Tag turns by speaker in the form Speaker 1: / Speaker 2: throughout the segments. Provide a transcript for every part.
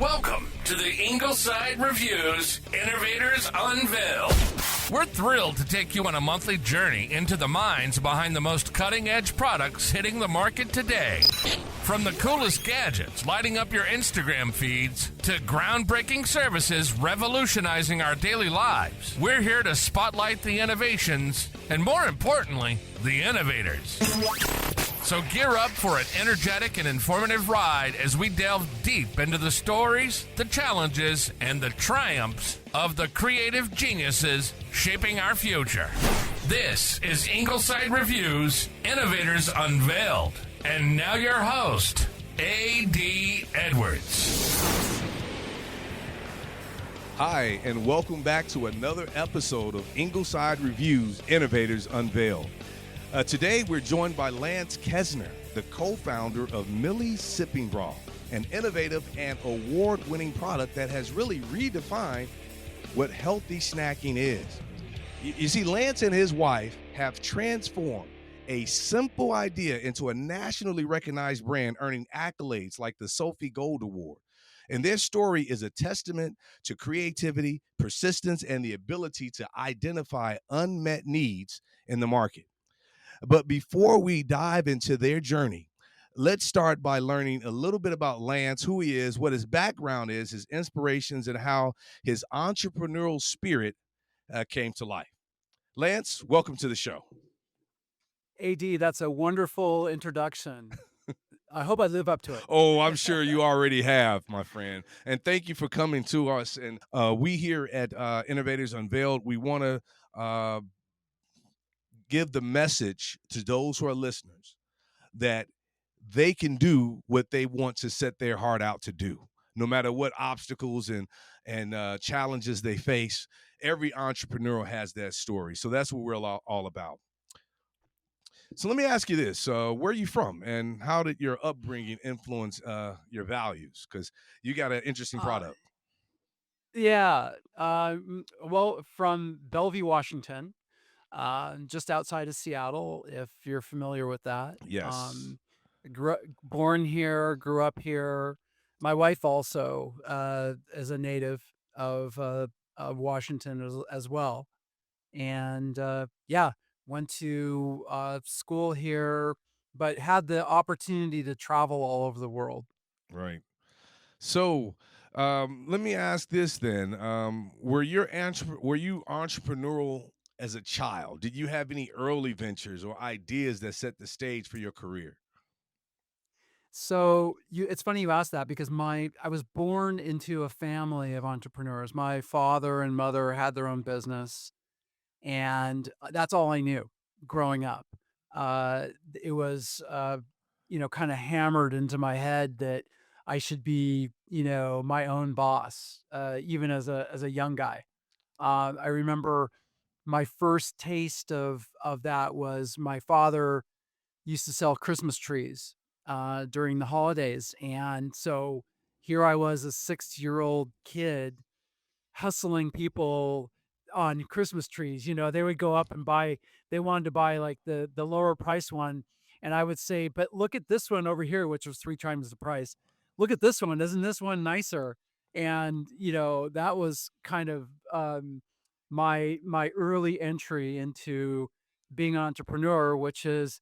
Speaker 1: Welcome to the Ingleside Reviews Innovators Unveiled. We're thrilled to take you on a monthly journey into the minds behind the most cutting-edge products hitting the market today. From the coolest gadgets lighting up your Instagram feeds to groundbreaking services revolutionizing our daily lives, we're here to spotlight the innovations and, more importantly, the innovators. So gear up for an energetic and informative ride as we delve deep into the stories, the challenges, and the triumphs of the creative geniuses shaping our future. This is Ingleside Reviews Innovators Unveiled. And now your host, A.D. Edwards.
Speaker 2: Hi, and welcome back to another episode of Ingleside Reviews Innovators Unveiled. Today, we're joined by Llance Kezner, the co-founder of Millie Sipping Broth, an innovative and award-winning product that has really redefined what healthy snacking is. You see, Llance and his wife have transformed a simple idea into a nationally recognized brand, earning accolades like the Sofi Gold Award. And their story is a testament to creativity, persistence, and the ability to identify unmet needs in the market. But before we dive into their journey, let's start by learning a little bit about Llance, who he is, what his background is, his inspirations, and how his entrepreneurial spirit came to life. Llance, welcome to the show.
Speaker 3: AD, that's a wonderful introduction. I hope I live up to it.
Speaker 2: Oh, I'm sure you already have, my friend. And thank you for coming to us. And we here at Innovators Unveiled, we want to give the message to those who are listeners that they can do what they want to set their heart out to do, no matter what obstacles and challenges they face. Every entrepreneur has that story. So that's what we're all about. So let me ask you this. Where are you from, and how did your upbringing influence your values? Because you got an interesting product.
Speaker 3: Well, from Bellevue, Washington, just outside of Seattle, if you're familiar with that.
Speaker 2: Yes.
Speaker 3: Born here, grew up here. My wife also is a native of Washington as well. And went to school here, but had the opportunity to travel all over the world.
Speaker 2: Right. So let me ask this then. Were you entrepreneurial as a child? Did you have any early ventures or ideas that set the stage for your career?
Speaker 3: So it's funny you asked that because I was born into a family of entrepreneurs. My father and mother had their own business, and that's all I knew growing up. It was, kind of hammered into my head that I should be, my own boss, even as a young guy. I remember my first taste of that was my father used to sell Christmas trees during the holidays. And so here I was, a 6-year-old kid hustling people on Christmas trees. They would go up and they wanted to buy like the lower price one. And I would say, but look at this one over here, which was 3 times the price. Look at this one. Isn't this one nicer? And, that was kind of my early entry into being an entrepreneur, which is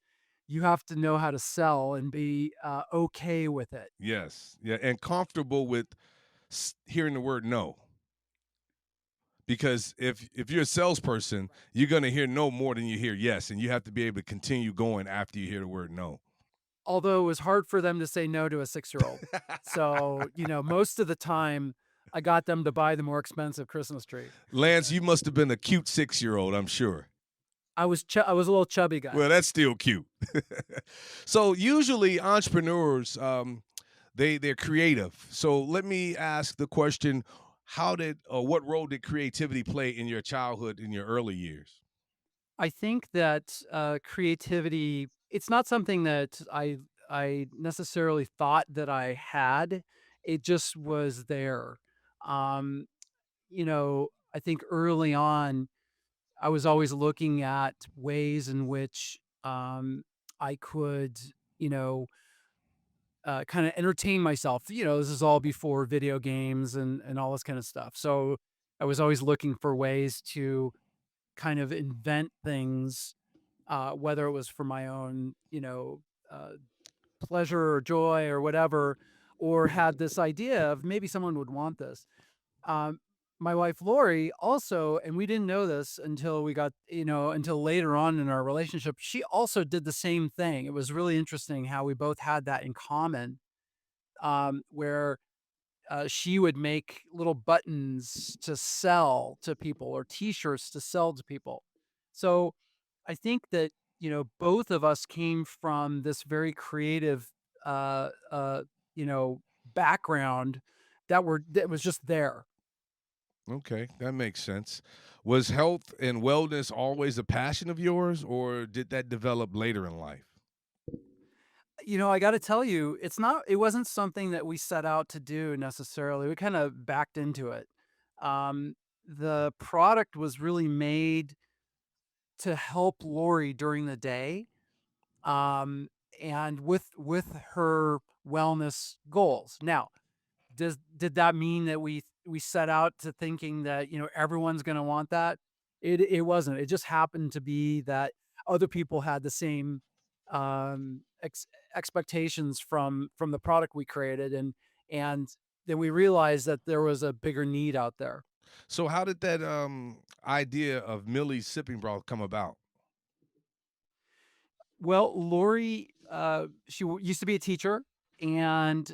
Speaker 3: you have to know how to sell and be okay with it.
Speaker 2: Yes. Yeah. And comfortable with hearing the word no. Because if you're a salesperson, you're going to hear no more than you hear yes. And you have to be able to continue going after you hear the word no.
Speaker 3: Although it was hard for them to say no to a 6-year-old. So, most of the time I got them to buy the more expensive Christmas tree.
Speaker 2: Llance, you must have been a cute 6-year-old, I'm sure.
Speaker 3: I was a little chubby guy.
Speaker 2: Well, that's still cute. So usually entrepreneurs, they're creative. So let me ask the question, what role did creativity play in your childhood, in your early years?
Speaker 3: I think that creativity, it's not something that I necessarily thought that I had. It just was there. Um, I think early on, I was always looking at ways in which I could, kind of entertain myself. This is all before video games and all this kind of stuff. So I was always looking for ways to kind of invent things, whether it was for my own, uh, pleasure or joy or whatever, or had this idea of maybe someone would want this. Um, my wife Lori also, and we didn't know this until we got, until later on in our relationship, she also did the same thing. It was really interesting how we both had that in common, where she would make little buttons to sell to people or t-shirts to sell to people. So I think that, both of us came from this very creative, uh, uh, you know, background that was just there.
Speaker 2: Okay, that makes sense. Was health and wellness always a passion of yours, or did that develop later in life?
Speaker 3: I got to tell you, it wasn't something that we set out to do necessarily. We kind of backed into it. Um, the product was really made to help Lori during the day, um, and with her wellness goals. Now, did that mean that we set out to thinking that everyone's going to want that? It wasn't. It just happened to be that other people had the same expectations from the product we created, and then we realized that there was a bigger need out there.
Speaker 2: So, how did that idea of Millie's sipping broth come about?
Speaker 3: Well, Lori, used to be a teacher, and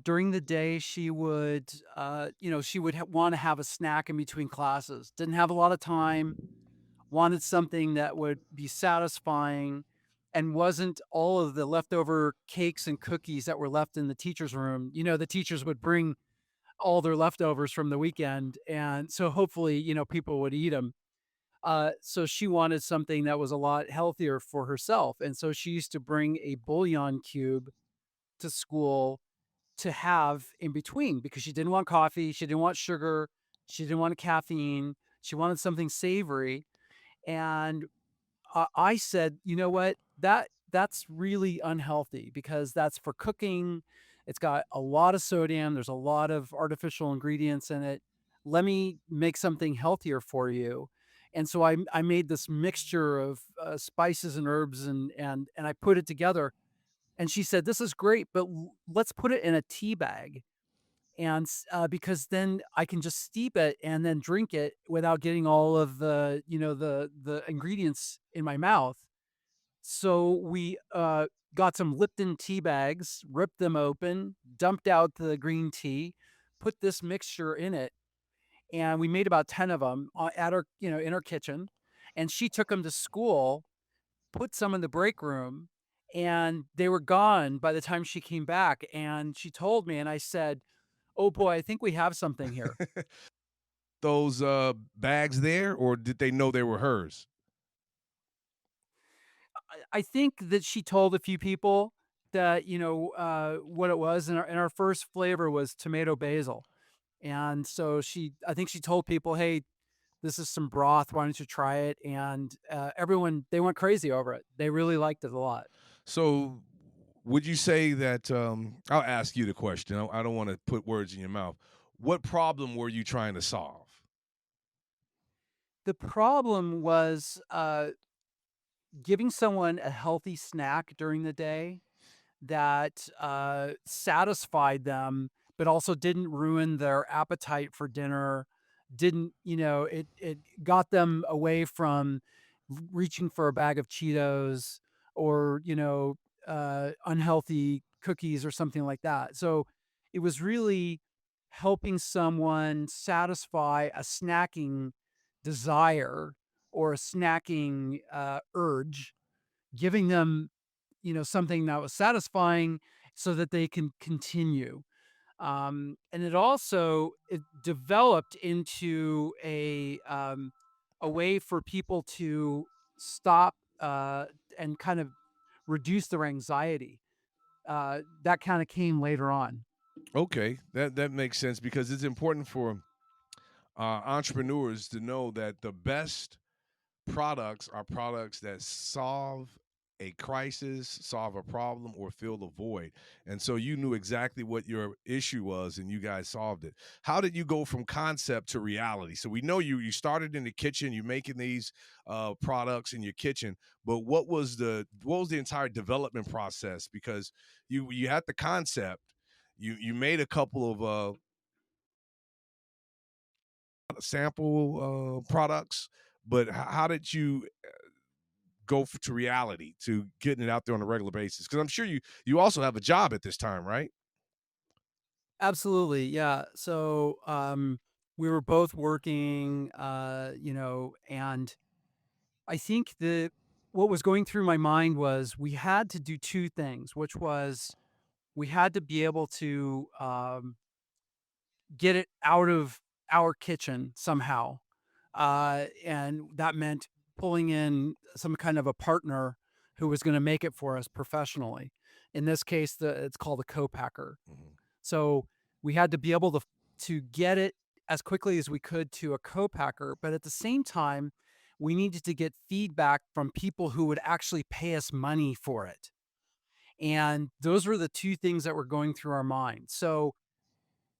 Speaker 3: during the day she would want to have a snack in between classes. Didn't have a lot of time. Wanted something that would be satisfying, and wasn't all of the leftover cakes and cookies that were left in the teacher's room. The teachers would bring all their leftovers from the weekend, and so hopefully, people would eat them. So she wanted something that was a lot healthier for herself. And so she used to bring a bouillon cube to school to have in between because she didn't want coffee. She didn't want sugar. She didn't want caffeine. She wanted something savory. And I said, you know what? That's really unhealthy because that's for cooking. It's got a lot of sodium. There's a lot of artificial ingredients in it. Let me make something healthier for you. And so I made this mixture of spices and herbs and I put it together. And she said, "This is great, but let's put it in a tea bag." And because then I can just steep it and then drink it without getting all of the ingredients in my mouth. So we got some Lipton tea bags, ripped them open, dumped out the green tea, put this mixture in it, and we made about 10 of them at our, in our kitchen. And she took them to school, put some in the break room, and they were gone by the time she came back. And she told me, and I said, "Oh boy, I think we have something here."
Speaker 2: Those bags there, or did they know they were hers?
Speaker 3: I think that she told a few people that, what it was, and our first flavor was tomato basil. And so I think she told people, "Hey, this is some broth. Why don't you try it?" And everyone, they went crazy over it. They really liked it a lot.
Speaker 2: So, would you say that? I'll ask you the question. I don't want to put words in your mouth. What problem were you trying to solve?
Speaker 3: The problem was giving someone a healthy snack during the day that satisfied them, but also didn't ruin their appetite for dinner. Didn't, it got them away from reaching for a bag of Cheetos or, unhealthy cookies or something like that. So it was really helping someone satisfy a snacking desire or a snacking urge, giving them something that was satisfying so that they can continue. And it developed into a way for people to stop and kind of reduce their anxiety. That kind of came later on.
Speaker 2: Okay, that makes sense because it's important for entrepreneurs to know that the best products are products that solve a crisis, solve a problem, or fill a void. And so you knew exactly what your issue was and you guys solved it. How did you go from concept to reality? So we know you started in the kitchen, you're making these products in your kitchen, but what was the entire development process? Because you had the concept, you made a couple of sample products, but how did you to reality, to getting it out there on a regular basis? Because I'm sure you also have a job at this time, right?
Speaker 3: Absolutely, yeah. So, we were both working, and I think what was going through my mind was we had to do 2 things, which was we had to be able to, get it out of our kitchen somehow, and that meant pulling in some kind of a partner who was gonna make it for us professionally. In this case, it's called a co-packer.
Speaker 2: Mhm.
Speaker 3: So, we had to be able to get it as quickly as we could to a co-packer, but at the same time, we needed to get feedback from people who would actually pay us money for it. And those were the 2 things that were going through our minds. So,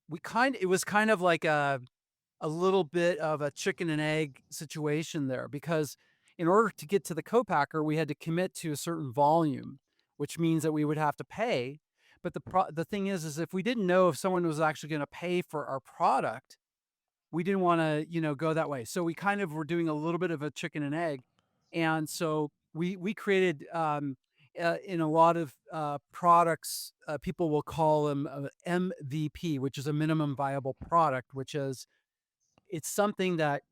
Speaker 3: it was kind of like a little bit of a chicken and egg situation there because in order to get to the co-packer, we had to commit to a certain volume, which means that we would have to pay. But the thing is if we didn't know if someone was actually going to pay for our product, we didn't want to, go that way. So we kind of were doing a little bit of a chicken and egg, and so we created in a lot of products, people will call them MVP, which is a minimum viable product, which is it's something that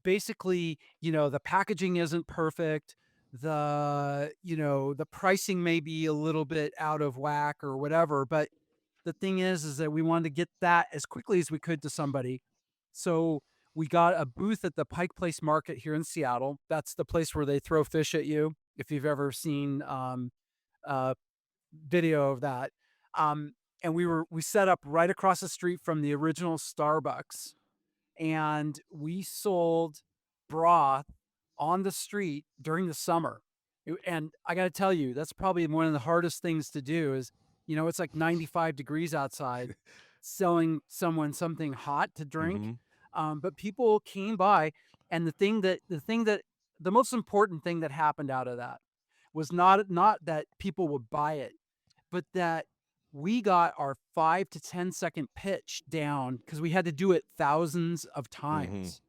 Speaker 3: basically, the packaging isn't perfect. The pricing may be a little bit out of whack or whatever. But the thing is that we wanted to get that as quickly as we could to somebody. So we got a booth at the Pike Place Market here in Seattle. That's the place where they throw fish at you. If you've ever seen uh, video of that. Um, and we set up right across the street from the original Starbucks, and we sold broth on the street during the summer. And I got to tell you, that's probably one of the hardest things to do is, it's like 95 degrees outside selling someone something hot to drink.
Speaker 2: Mhm.
Speaker 3: But people came by, and the most important thing that happened out of that was not that people would buy it, but that we got our 5 to 10-second pitch down because we had to do it thousands of
Speaker 2: Mhm.
Speaker 3: times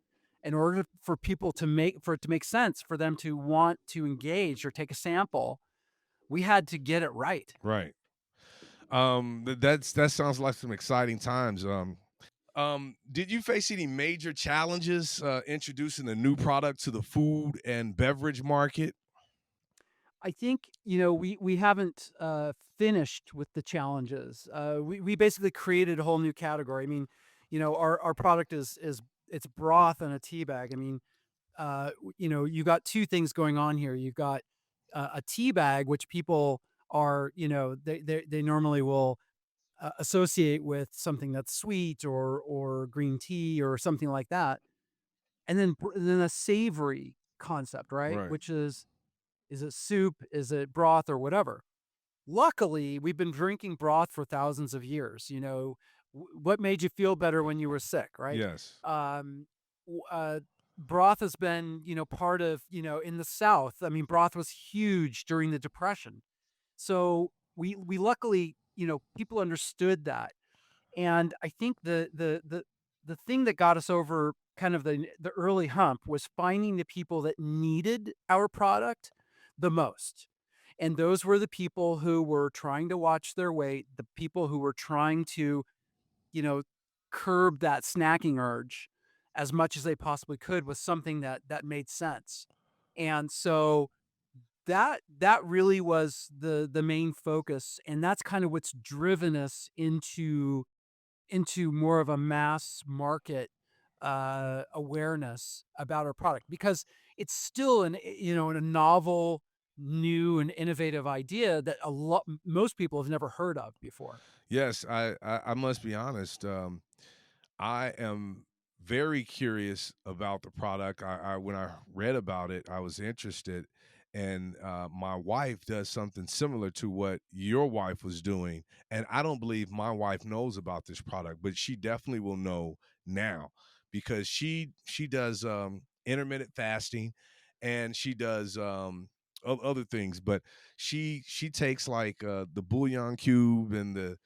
Speaker 3: in order for it to make sense for them to want to engage or take a sample. We had to get it right.
Speaker 2: Right. That sounds like some exciting times. Did you face any major challenges introducing a new product to the food and beverage market?
Speaker 3: I think, we haven't finished with the challenges. We basically created a whole new category. I mean, our product is it's broth in a tea bag. I mean, you got 2 things going on here. You've got a tea bag, which people are, they normally will associate with something that's sweet or green tea or something like that. And then a savory concept, right?
Speaker 2: Right.
Speaker 3: Which is it soup? Is it broth or whatever? Luckily, we've been drinking broth for thousands of years. What made you feel better when you were sick, right?
Speaker 2: Yes.
Speaker 3: Um, Broth has been, part of, in the South. I mean, broth was huge during the Depression. So we luckily, people understood that. And I think the thing that got us over kind of the early hump was finding the people that needed our product the most. And those were the people who were trying to watch their weight, the people who were trying to, you know, curb that snacking urge as much as they possibly could with something that made sense. And so that really was the main focus, and that's kind of what's driven us into more of a mass market awareness about our product because it's still a novel, new, and innovative idea that most people have never heard of before.
Speaker 2: Yes, I must be honest. I am very curious about the product. I when I read about it, I was interested, and my wife does something similar to what your wife was doing, and I don't believe my wife knows about this product, but she definitely will know now because she does intermittent fasting, and she does other things, but she takes like the bouillon cube and the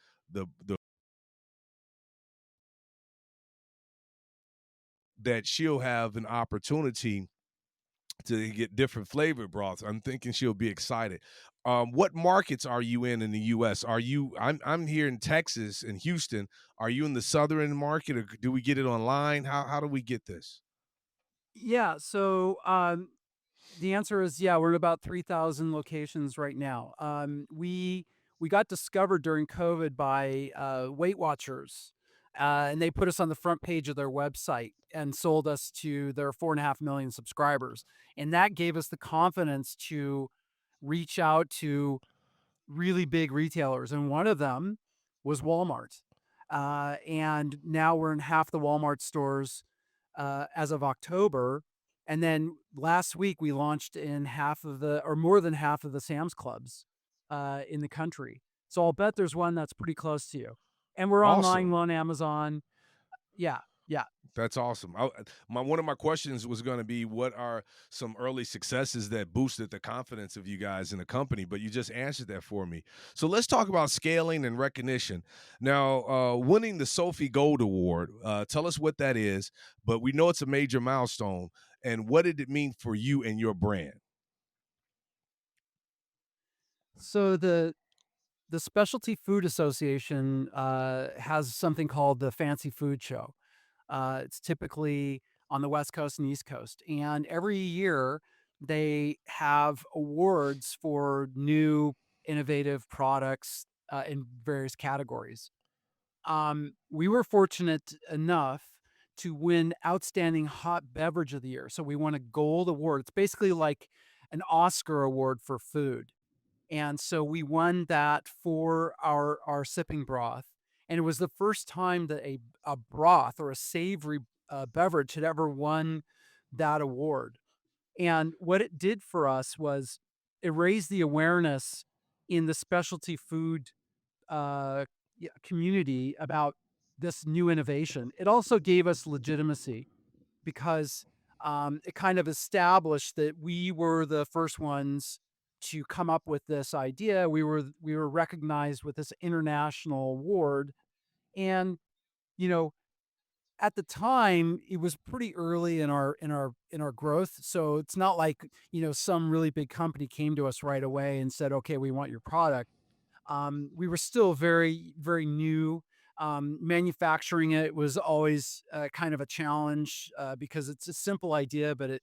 Speaker 2: that she'll have an opportunity to get different flavor broths. I'm thinking she'll be excited. What markets are you in the U.S.? Are you? I'm here in Texas in Houston. Are you in the southern market, or do we get it online? How do we get this?
Speaker 3: Yeah. So the answer is yeah, we're in about 3,000 locations right now. We got discovered during COVID by Weight Watchers, and they put us on the front page of their website and sold us to their 4.5 million subscribers, and that gave us the confidence to reach out to really big retailers, and one of them was Walmart. And now we're in half the Walmart stores as of October. And then last week we launched in half of the, or more than half of the Sam's Clubs in the country. So I'll bet there's one that's pretty close to you. And we're online,
Speaker 2: Awesome.
Speaker 3: we're on Amazon. Yeah, yeah.
Speaker 2: That's awesome. One of my questions was going to be, what are some early successes that boosted the confidence of you guys in the company? But you just answered that for me. So let's talk about scaling and recognition. Now, winning the Sofi Gold Award. Tell us what that is. But we know it's a major milestone. And what did it mean for you and your brand?
Speaker 3: So the Specialty Food Association has something called the Fancy Food Show. It's typically on the West Coast and East Coast. And every year they have awards for new innovative products in various categories. We were fortunate enough to win Outstanding Hot Beverage of the Year. So we won a gold award. It's basically like an Oscar award for food. And so we won that for our sipping broth, and it was the first time that a broth or a savory beverage had ever won that award. And what it did for us was it raised the awareness in the specialty food uh, community about this new innovation. It also gave us legitimacy because it kind of established that we were the first ones to come up with this idea. We were recognized with this international award, and you know, at the time, it was pretty early in our growth. So it's not like some really big company came to us right away and said, "Okay, we want your product." We were still very, very new. Manufacturing it was always kind of a challenge because it's a simple idea, but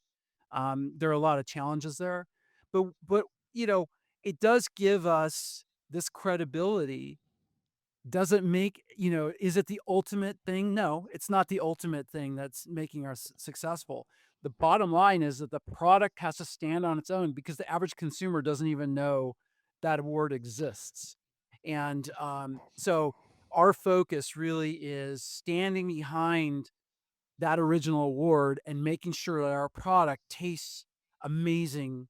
Speaker 3: there are a lot of challenges there. But it does give us this credibility. Does it make is it the ultimate thing? No, it's not the ultimate thing that's making us successful. The bottom line is that the product has to stand on its own because the average consumer doesn't even know that award exists. And so our focus really is standing behind that original award and making sure that our product tastes amazing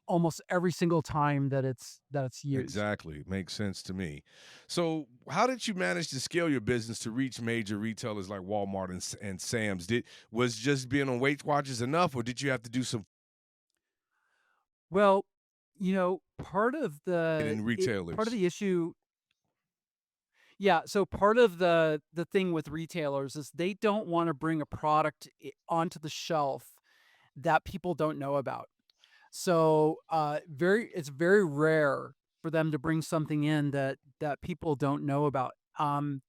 Speaker 3: almost every single time that it's used.
Speaker 2: Exactly. Makes sense to me. So, how did you manage to scale your business to reach major retailers like Walmart and Sam's? Was just being on Weight Watchers enough, or did you have to do some
Speaker 3: Well, part of
Speaker 2: in
Speaker 3: part of
Speaker 2: retailers?
Speaker 3: the issue, yeah. So part of the thing with retailers is they don't want to bring a product onto the shelf that people don't know about. So it's very rare for them to bring something in that people don't know about. And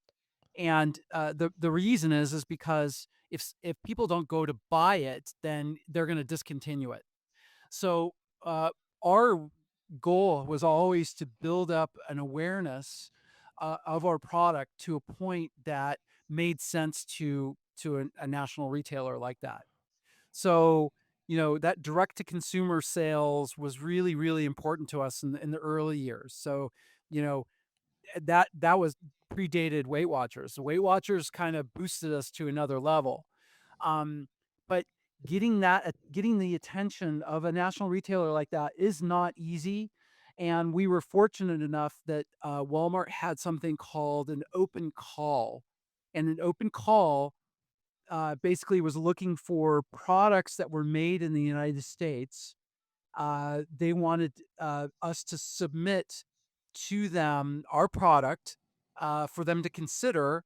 Speaker 3: the reason is because if people don't go to buy it, then they're going to discontinue it. So our goal was always to build up an awareness of our product to a point that made sense to a national retailer like that. So that direct to consumer sales was really really important to us in the early years. So you know that was predated Weight Watchers. Weight Watchers kind of boosted us to another level. Um, but getting the attention of a national retailer like that is not easy. And we were fortunate enough that Walmart had something called an open call, and an open call basically was looking for products that were made in the United States. They wanted us to submit to them our product for them to consider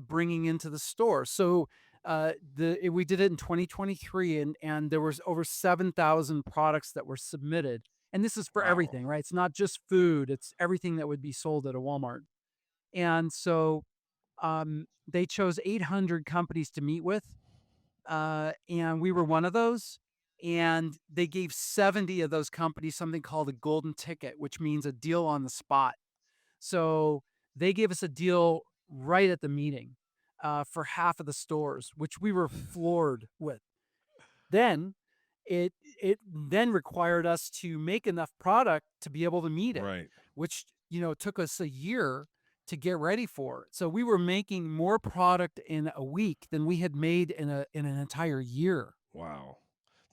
Speaker 3: bringing into the store. So we did it in 2023, and there was over 7,000 products that were submitted. And this is for
Speaker 2: Wow.
Speaker 3: everything, right? It's not just food; it's everything that would be sold at a Walmart. And so they chose 800 companies to meet with, and we were one of those. And they gave 70 of those companies something called a golden ticket, which means a deal on the spot. So they gave us a deal right at the meeting for half of the stores, which we were floored with. Then it then required us to make enough product to be able to meet it,
Speaker 2: Right.
Speaker 3: which took us a year to get ready for. So we were making more product in a week than we had made in an entire year.
Speaker 2: Wow.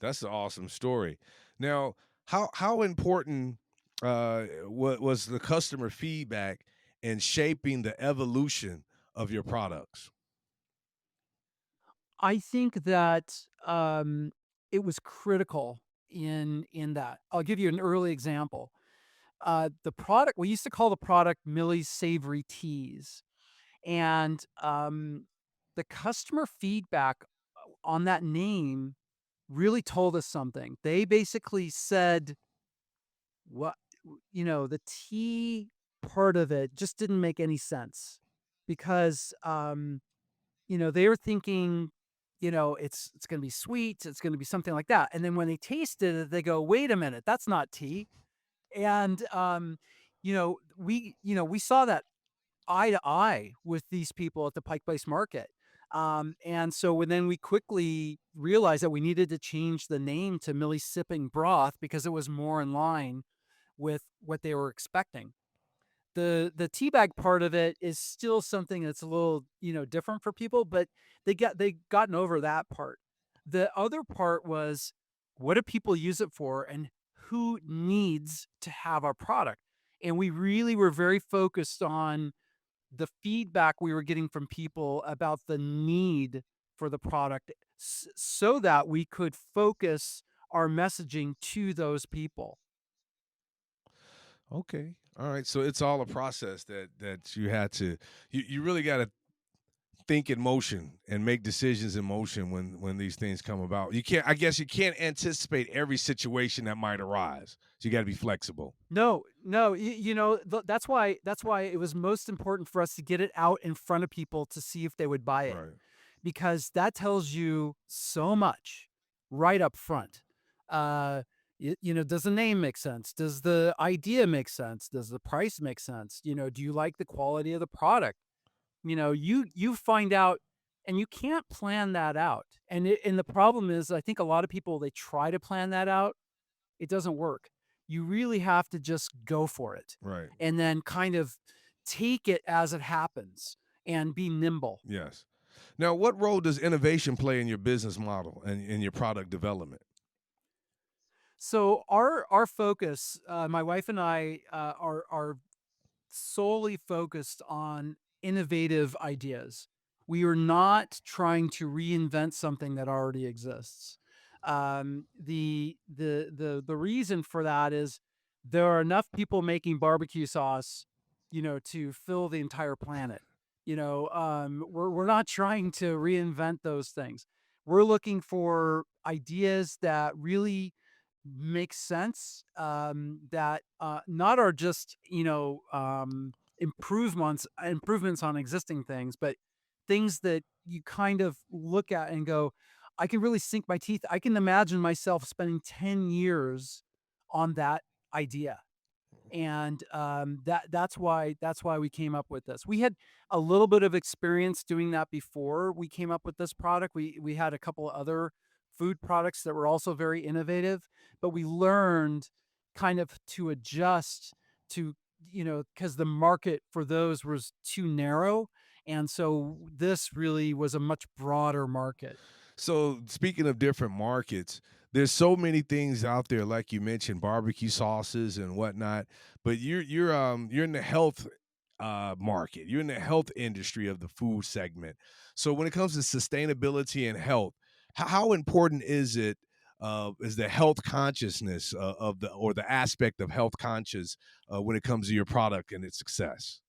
Speaker 2: That's an awesome story. Now, how important was the customer feedback in shaping the evolution of your products?
Speaker 3: I think that it was critical in that. I'll give you an early example. The product we used to call the product Millie's Savory Teas, and the customer feedback on that name really told us something. They basically said, "What the tea part of it just didn't make any sense," because they were thinking, it's gonna be sweet, it's gonna be something like that. And then when they tasted it, they go, "Wait a minute, that's not tea." And we saw that eye to eye with these people at the Pike Place Market. And so then we quickly realized that we needed to change the name to Millie Sipping Broth because it was more in line with what they were expecting. The teabag part of it is still something that's a little, different for people, but they gotten over that part. The other part was, what do people use it for, and who needs to have our product? And we really were very focused on the feedback we were getting from people about the need for the product, so that we could focus our messaging to those people.
Speaker 2: Okay. All right. So it's all a process that you had to you really got to think in motion and make decisions in motion when these things come about. You can't I guess you can't anticipate every situation that might arise. So you got to be flexible.
Speaker 3: No, no, that's why it was most important for us to get it out in front of people to see if they would buy it,
Speaker 2: Right.
Speaker 3: because that tells you so much right up front. Uh, does the name make sense? Does the idea make sense? Does the price make sense? Do you like the quality of the product? You find out, and you can't plan that out. And the problem is, I think a lot of people, they try to plan that out. It doesn't work. You really have to just go for it,
Speaker 2: Right.
Speaker 3: and then kind of take it as it happens and be nimble.
Speaker 2: Yes. Now, what role does innovation play in your business model and in your product development?
Speaker 3: So our focus, my wife and I, are solely focused on innovative ideas. We are not trying to reinvent something that already exists. The reason for that is there are enough people making barbecue sauce, to fill the entire planet. We're not trying to reinvent those things. We're looking for ideas that really make sense, that not are just improvements on existing things, but things that you kind of look at and go, I can really sink my teeth. I can imagine myself spending 10 years on that idea. And that's why we came up with this. We had a little bit of experience doing that before we came up with this product. We had a couple of other food products that were also very innovative, but we learned kind of to adjust to, because the market for those was too narrow. And so this really was a much broader market.
Speaker 2: So speaking of different markets, there's so many things out there, like you mentioned, barbecue sauces and whatnot. But you're in the health market. You're in the health industry of the food segment. So when it comes to sustainability and health, how important is it? Is the health consciousness of the or the aspect of health conscious when it comes to your product and its success?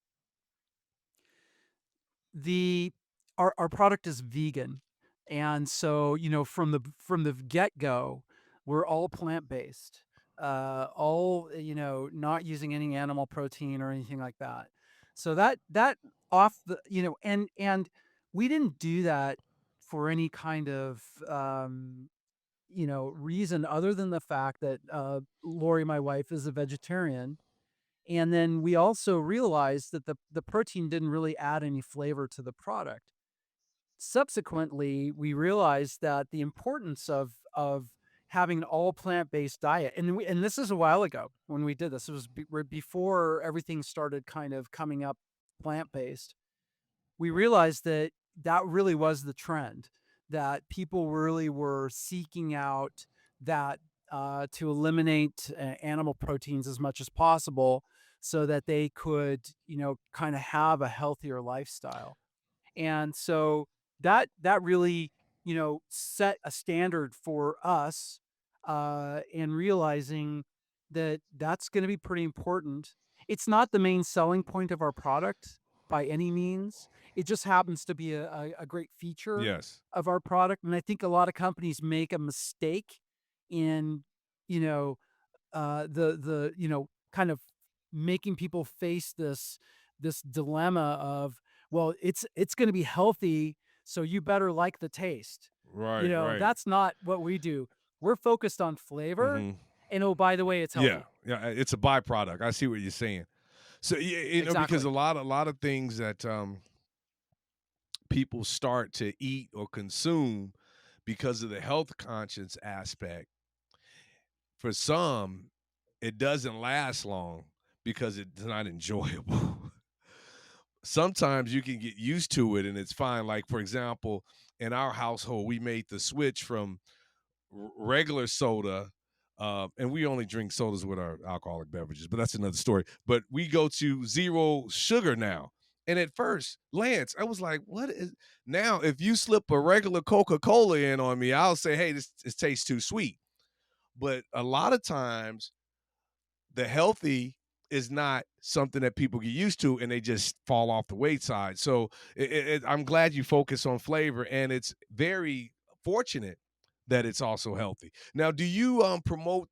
Speaker 3: The our product is vegan, and so, from the get-go, we're all plant-based, all, not using any animal protein or anything like that. So that off the and we didn't do that for any kind of, reason other than the fact that, Lori, my wife, is a vegetarian, and then we also realized that the protein didn't really add any flavor to the product. Subsequently, we realized that the importance of having an all plant-based diet, and this is a while ago when we did this. It was before everything started kind of coming up plant-based. We realized that that really was the trend, that people really were seeking out that, to eliminate, animal proteins as much as possible so that they could, kind of have a healthier lifestyle. And so that really, set a standard for us, and realizing that that's gonna be pretty important. It's not the main selling point of our product by any means. It just happens to be a great feature
Speaker 2: Yes.
Speaker 3: of our product, and I think a lot of companies make a mistake in, you know, kind of making people face this dilemma of, well, it's going to be healthy, so you better like the taste.
Speaker 2: Right. Right.
Speaker 3: That's not what we do. We're focused on flavor,
Speaker 2: Hmm.
Speaker 3: and oh, by the way, it's
Speaker 2: Yeah.
Speaker 3: healthy.
Speaker 2: Yeah. It's a byproduct. I see what you're saying. So because
Speaker 3: Exactly.
Speaker 2: a lot of things that people start to eat or consume because of the health conscious aspect, for some, it doesn't last long because it's not enjoyable. Sometimes you can get used to it and it's fine. Like for example, in our household, we made the switch from regular soda, and we only drink sodas with our alcoholic beverages, but that's another story. But we go to zero sugar now. And at first, Lance, I was like, what is now? If you slip a regular Coca Cola in on me, I'll say, hey, this tastes too sweet. But a lot of times, the healthy is not something that people get used to and they just fall off the wayside. So I'm glad you focus on flavor, and it's very fortunate that it's also healthy. Now, do you promote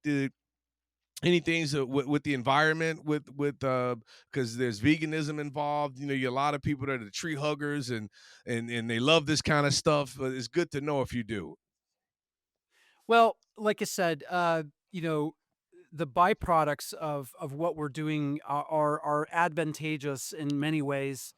Speaker 2: any things with the environment with because there's veganism involved? You a lot of people that are the tree huggers and they love this kind of stuff. But it's good to know if you do.
Speaker 3: Well, like I said, the byproducts of what we're doing are advantageous in many ways,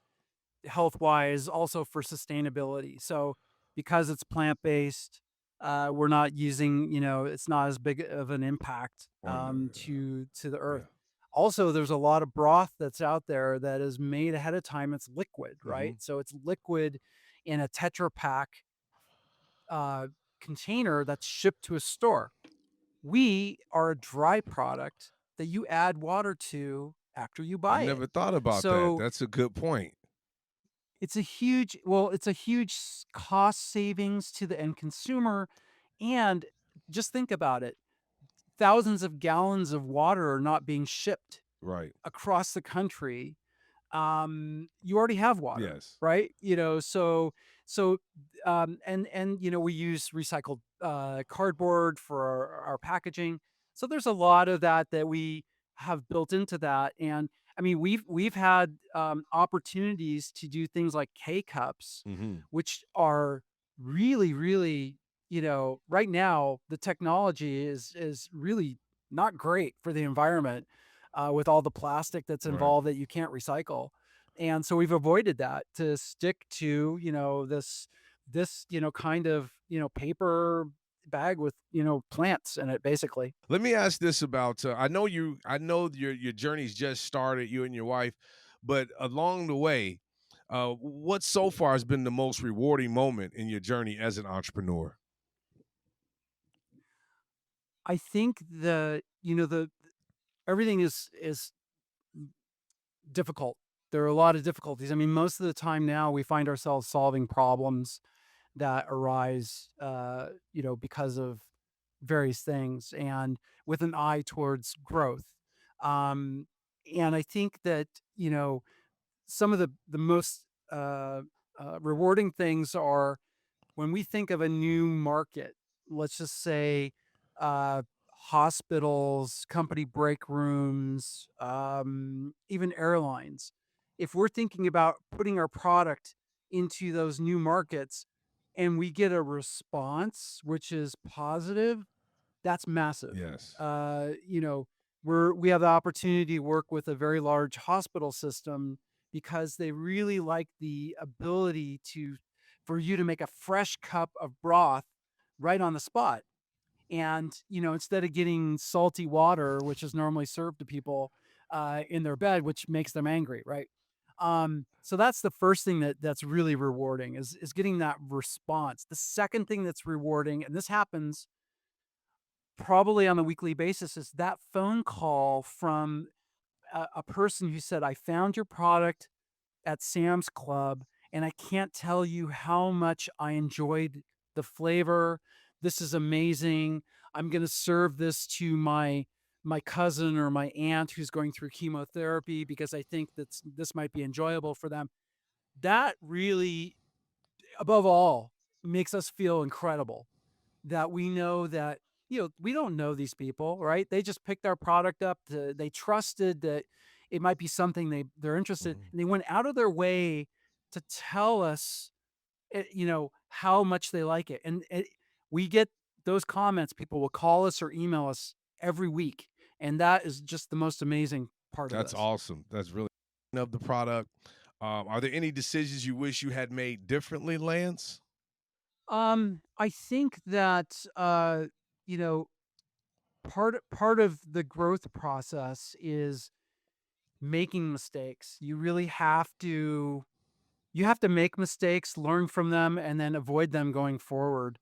Speaker 3: health wise, also for sustainability. So because it's plant based, we're not using, it's not as big of an impact,
Speaker 2: On
Speaker 3: to the earth.
Speaker 2: Yeah.
Speaker 3: Also, there's a lot of broth that's out there that is made ahead of time. It's liquid,
Speaker 2: Hmm.
Speaker 3: right? So it's liquid in a Tetra Pak, uh, container that's shipped to a store. We are a dry product that you add water to after you
Speaker 2: I
Speaker 3: buy it.
Speaker 2: never thought about that.
Speaker 3: So
Speaker 2: That's a good point.
Speaker 3: it's a huge cost savings to the end consumer, and just think about it. Thousands of gallons of water are not being shipped
Speaker 2: Right.
Speaker 3: across the country. You already have water,
Speaker 2: Yes.
Speaker 3: right? And we use recycled, cardboard for our packaging. So there's a lot of that we have built into that. And I mean, we've had, opportunities to do things like K cups,
Speaker 2: Hmm.
Speaker 3: which are really, really, right now the technology is really not great for the environment, with all the plastic that's
Speaker 2: Right.
Speaker 3: involved that you can't recycle. And so we've avoided that to stick to, this, kind of, paper bag with, plants in it basically.
Speaker 2: Let me ask this about I know your journey's just started, you and your wife, but along the way, What so far has been the most rewarding moment in your journey as an entrepreneur?
Speaker 3: I think the everything is difficult. There are a lot of difficulties. I mean, most of the time now we find ourselves solving problems that arise, because of various things and with an eye towards growth. Um, and I think that, some of the most rewarding things are when we think of a new market, let's just say uh, hospitals, company break rooms, even airlines. If we're thinking about putting our product into those new markets and we get a response which is positive, that's massive.
Speaker 2: Yes.
Speaker 3: We have the opportunity to work with a very large hospital system because they really like the ability to for you to make a fresh cup of broth right on the spot. And, instead of getting salty water, which is normally served to people in their bed, which makes them angry, right? So that's the first thing that's really rewarding is getting that response. The second thing that's rewarding, and this happens probably on a weekly basis, is that phone call from a person who said, "I found your product at Sam's Club, and I can't tell you how much I enjoyed the flavor. This is amazing. I'm gonna serve this to my cousin or my aunt who's going through chemotherapy because I think this might be enjoyable for them." That really, above all, makes us feel incredible that we know that, we don't know these people, right? They just picked our product up. They trusted that it might be something they're interested,
Speaker 2: Mhm.
Speaker 3: and they went out of their way to tell us, how much they like it. And we get those comments. People will call us or email us every week, and that is just the most amazing part of
Speaker 2: That's
Speaker 3: this.
Speaker 2: awesome. That's really of the product. Are there any decisions you wish you had made differently, Lance?
Speaker 3: I think that you know, part of the growth process is making mistakes. You have to make mistakes, learn from them, and then avoid them going forward.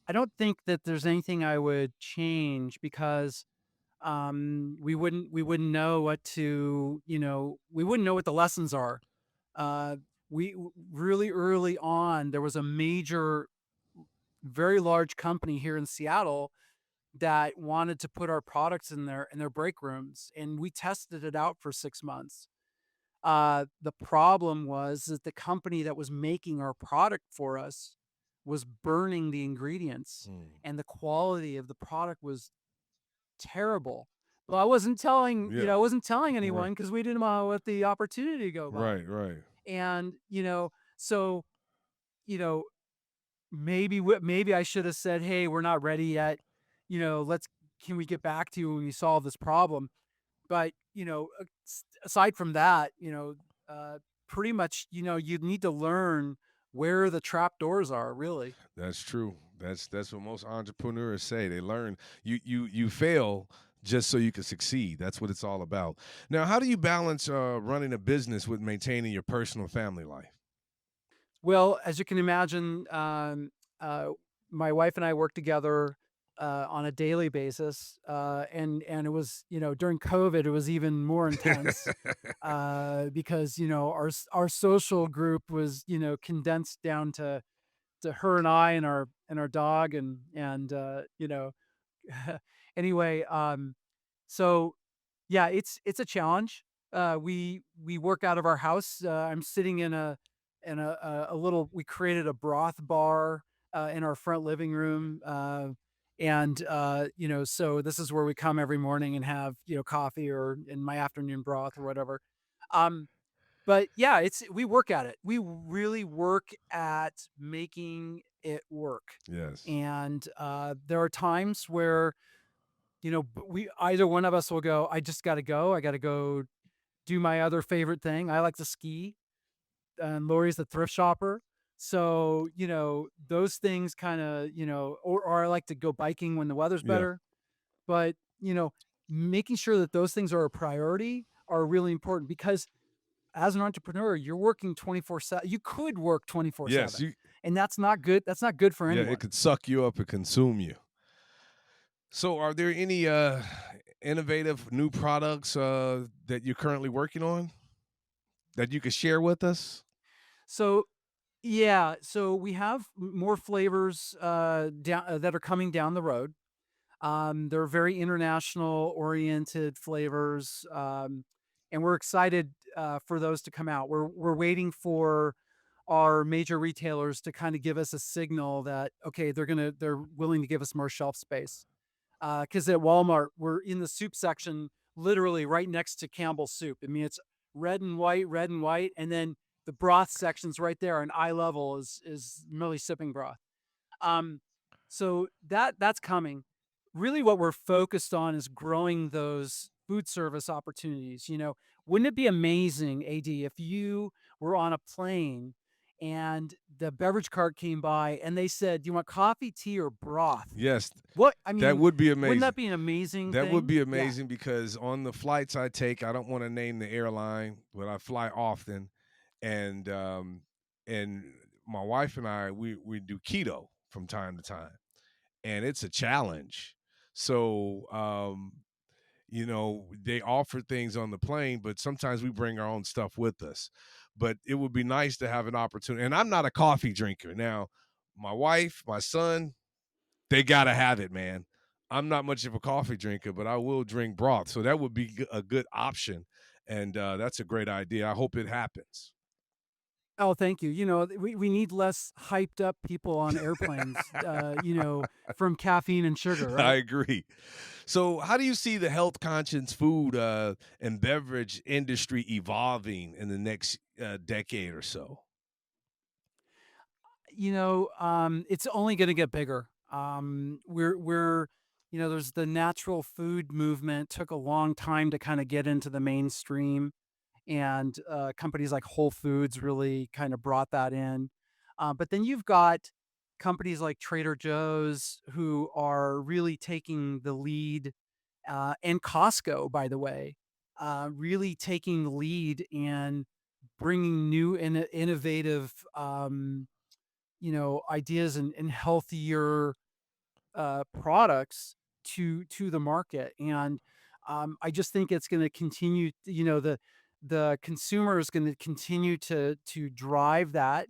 Speaker 3: I don't think that there's anything I would change because we wouldn't know we wouldn't know what the lessons are. Uh, really early on, there was a major, very large company here in Seattle that wanted to put our products in their break rooms, and we tested it out for 6 months. The problem was that the company that was making our product for us was burning the ingredients,
Speaker 2: Mm.
Speaker 3: and the quality of the product was terrible. Well, I
Speaker 2: Yeah.
Speaker 3: wasn't telling
Speaker 2: Right.
Speaker 3: anyone because we didn't want the opportunity to go by.
Speaker 2: Right. Right.
Speaker 3: And, so, you know, maybe I should have said, "Hey, we're not ready yet. Let's can we get back to you when we solve this problem?" But, aside from that, pretty much, you need to learn where the trap doors are, really.
Speaker 2: That's true. That's what most entrepreneurs say. They learn you fail just so you can succeed. That's what it's all about. Now, how do you balance running a business with maintaining your personal family life?
Speaker 3: Well, as you can imagine, my wife and I work together on a daily basis, and it was, during COVID, it was even more intense because our social group was condensed down to her and I and our dog and anyway, so yeah, it's a challenge. We work out of our house. I'm sitting in a little. We created a broth bar in our front living room, and so this is where we come every morning and have coffee or in my afternoon broth or whatever. Um, but yeah, we work at it. We really work at making it work.
Speaker 2: Yes.
Speaker 3: And there are times where we either one of us will go, I just got to go. I got to go do my other favorite thing. I like to ski, and Lori's a thrift shopper. So, those things kind of, or I like to go biking when the weather's
Speaker 2: Yeah.
Speaker 3: better. But, making sure that those things are a priority are really important because as an entrepreneur, you're working 24/7. You could work
Speaker 2: Yes,
Speaker 3: 24/7,
Speaker 2: you.
Speaker 3: and that's not good. That's not good for
Speaker 2: Yeah, it
Speaker 3: anyone.
Speaker 2: could suck you up and consume you. So, are there any innovative new products that you're currently working on that you could share with us?
Speaker 3: So, yeah, so we have more flavors that are coming down the road. They're very international oriented flavors, and we're excited for those to come out. We're waiting for our major retailers to kind of give us a signal that okay, they're willing to give us more shelf space. Because at Walmart, we're in the soup section, literally right next to Campbell's soup. I mean, it's red and white, and then the broth section's right there, and eye level is Millie sipping broth. Um, so that's coming. Really, what we're focused on is growing those food service opportunities. Wouldn't it be amazing, AD, if you were on a plane and the beverage cart came by and they said, "Do you want coffee, tea, or broth?"
Speaker 2: Yes,
Speaker 3: What I
Speaker 2: that
Speaker 3: mean,
Speaker 2: would be
Speaker 3: wouldn't
Speaker 2: amazing.
Speaker 3: that be an amazing
Speaker 2: That would
Speaker 3: thing?
Speaker 2: be
Speaker 3: Yeah.
Speaker 2: amazing because on the flights I take, I don't want to name the airline, but I fly often, and and my wife and I we do keto from time to time, and it's a challenge. So they offer things on the plane, but sometimes we bring our own stuff with us. But it would be nice to have an opportunity. And I'm not a coffee drinker. Now, my wife, my son, they gotta have it, man. I'm not much of a coffee drinker, but I will drink broth, so that would be a good option, and that's a great idea. I hope it happens.
Speaker 3: Oh, thank you. We need less hyped up people on airplanes, from caffeine and sugar,
Speaker 2: I
Speaker 3: right?
Speaker 2: agree. So, how do you see the health conscious food and beverage industry evolving in the next decade or so?
Speaker 3: It's only going to get bigger. There's the natural food movement took a long time to kind of get into the mainstream, and companies like Whole Foods really kind of brought that in. But then you've got companies like Trader Joe's who are really taking the lead, and Costco, by the way, really taking the lead and bringing new and innovative ideas and healthier products to the market. And I just think it's going to continue. The consumer is going to continue to drive that.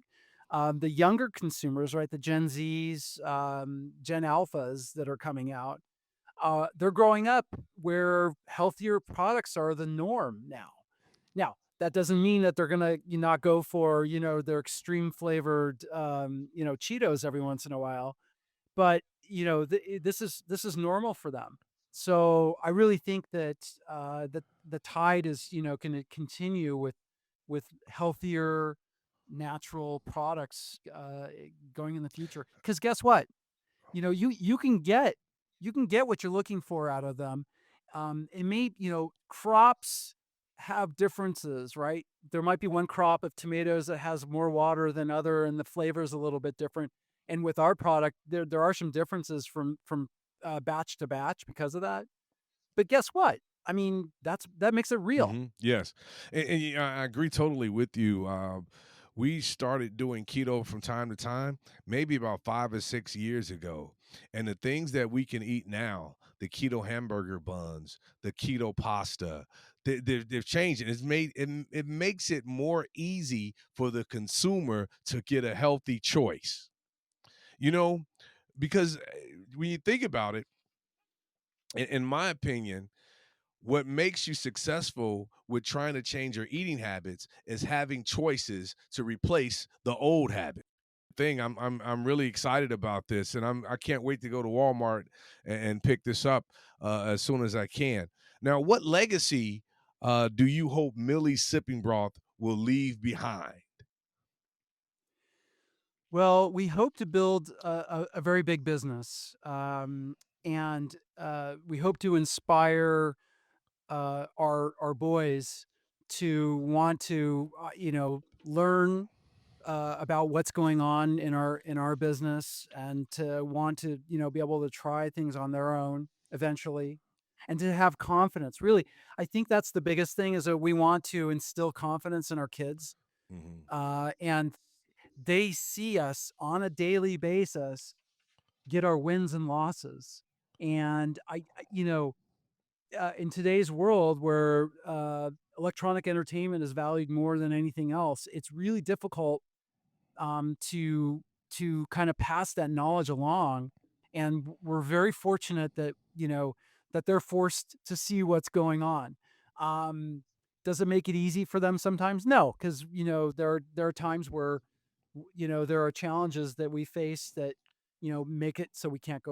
Speaker 3: The younger consumers, right, the Gen Zs, Gen Alphas that are coming out, they're growing up where healthier products are the norm now. Now, that doesn't mean that they're gonna not go for, their extreme flavored, Cheetos every once in a while, but, this is normal for them. So, I really think that, that the tide is, gonna continue with healthier, natural products, going in the future. Because guess what? You can get what you're looking for out of them. It may, crops have differences, right? There might be one crop of tomatoes that has more water than other, and the flavor is a little bit different. And with our product, there are some differences from batch to batch because of that. But guess what? I mean, that makes it real.
Speaker 2: Yes, and I agree totally with you. We started doing keto from time to time, maybe about 5 or 6 years ago. And the things that we can eat now, the keto hamburger buns, the keto pasta, they've changed. And it makes it more easy for the consumer to get a healthy choice. You know, because when you think about it, in my opinion, what makes you successful with trying to change your eating habits is having choices to replace the old habit. I'm really excited about this, and I can't wait to go to Walmart and pick this up as soon as I can. Now, what legacy do you hope Millie's sipping broth will leave behind?
Speaker 3: Well, we hope to build a very big business, and we hope to inspire our boys to want to learn about what's going on in our business, and to want to be able to try things on their own eventually. and to have confidence. Really, I think that's the biggest thing, is that we want to instill confidence in our kids.
Speaker 2: Mhm.
Speaker 3: And they see us on a daily basis get our wins and losses. And in today's world where electronic entertainment is valued more than anything else, it's really difficult to kind of pass that knowledge along. And we're very fortunate that that they're forced to see what's going on. Um, does it make it easy for them sometimes? No, because there are times where there are challenges that we face that make it so we can't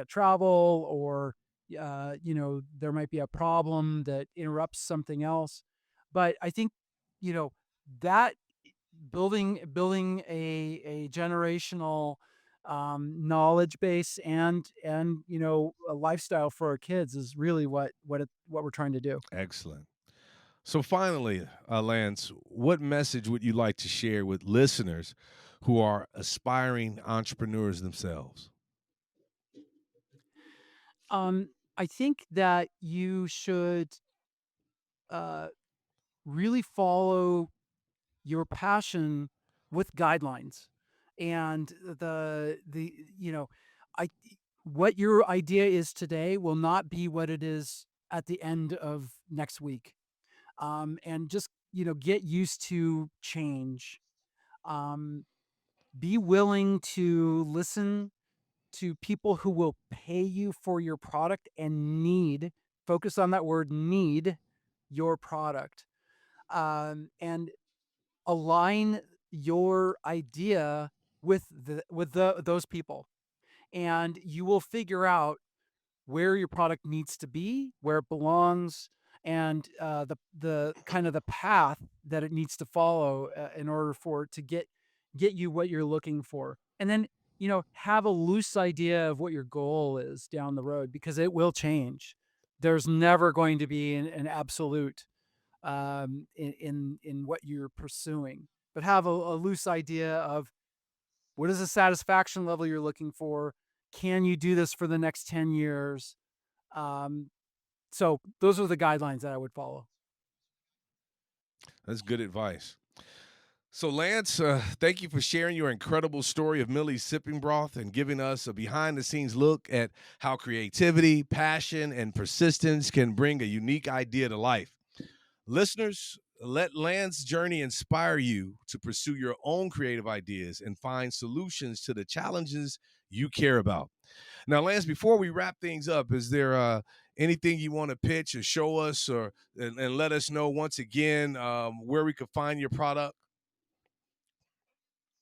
Speaker 3: travel, or there might be a problem that interrupts something else. But I think you know that building a generational knowledge base and a lifestyle for our kids is really what we're trying to do.
Speaker 2: Excellent. So finally, Llance, what message would you like to share with listeners who are aspiring entrepreneurs themselves?
Speaker 3: I think that you should uh, really follow your passion with guidelines, and the I what your idea is today will not be what it is at the end of next week. And just get used to change. um, be willing to listen to people who will pay you for your product and focus on that word, need your product. And align your idea with those people, and you will figure out where your product needs to be, where it belongs, and the kind of the path that it needs to follow in order for it to get you what you're looking for. And then have a loose idea of what your goal is down the road, because it will change. There's never going to be an absolute in what you're pursuing, but have a loose idea of what is the satisfaction level you're looking for. Can you do this for the next 10 years? Um, so those are the guidelines that I would follow.
Speaker 2: That's good advice. So, Llance, thank you for sharing your incredible story of Millie's Sipping Broth and giving us a behind-the-scenes look at how creativity, passion, and persistence can bring a unique idea to life. Listeners, let Lance's journey inspire you to pursue your own creative ideas and find solutions to the challenges you care about. Now, Llance, before we wrap things up, is there anything you want to pitch or show us, and let us know once again where we could find your product?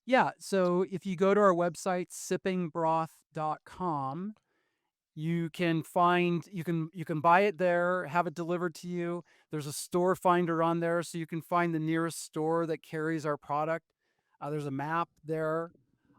Speaker 3: Yeah. So if you go to our website, sippingbroth.com, you can buy it there, have it delivered to you. There's a store finder on there, so you can find the nearest store that carries our product. There's a map there.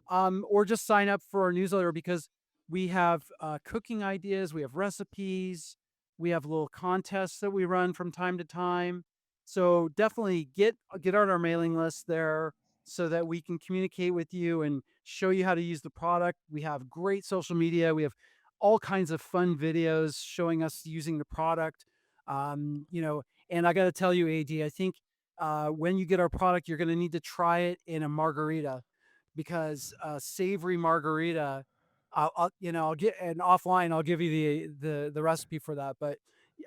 Speaker 3: Or just sign up for our newsletter, because we have cooking ideas, we have recipes, we have little contests that we run from time to time. So definitely get on our mailing list there, so that we can communicate with you and show you how to use the product. We have great social media. We have all kinds of fun videos showing us using the product. And I got to tell you, AD, I think when you get our product, you're going to need to try it in a margarita, because savory margarita, I'll get an offline. I'll give you the recipe for that, but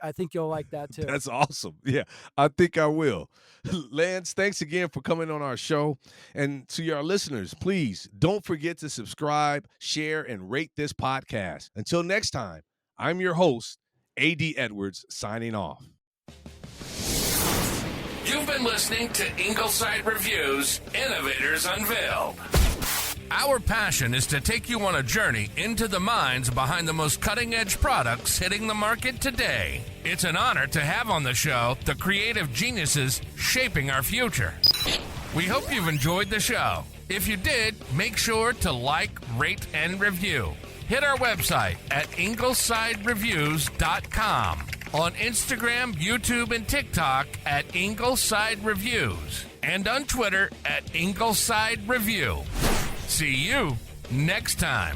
Speaker 3: I think you'll like that too.
Speaker 2: That's awesome. Yeah, I think I will. Llance, thanks again for coming on our show. And to your listeners, please don't forget to subscribe, share, and rate this podcast. Until next time, I'm your host, A.D. Edwards, signing off.
Speaker 1: You've been listening to Ingleside Reviews, Innovators Unveiled. Our passion is to take you on a journey into the minds behind the most cutting-edge products hitting the market today. It's an honor to have on the show the creative geniuses shaping our future. We hope you've enjoyed the show. If you did, make sure to like, rate, and review. Hit our website at inglesidereviews.com. On Instagram, YouTube, and TikTok at Ingleside Reviews. And on Twitter at Ingleside Review. See you next time.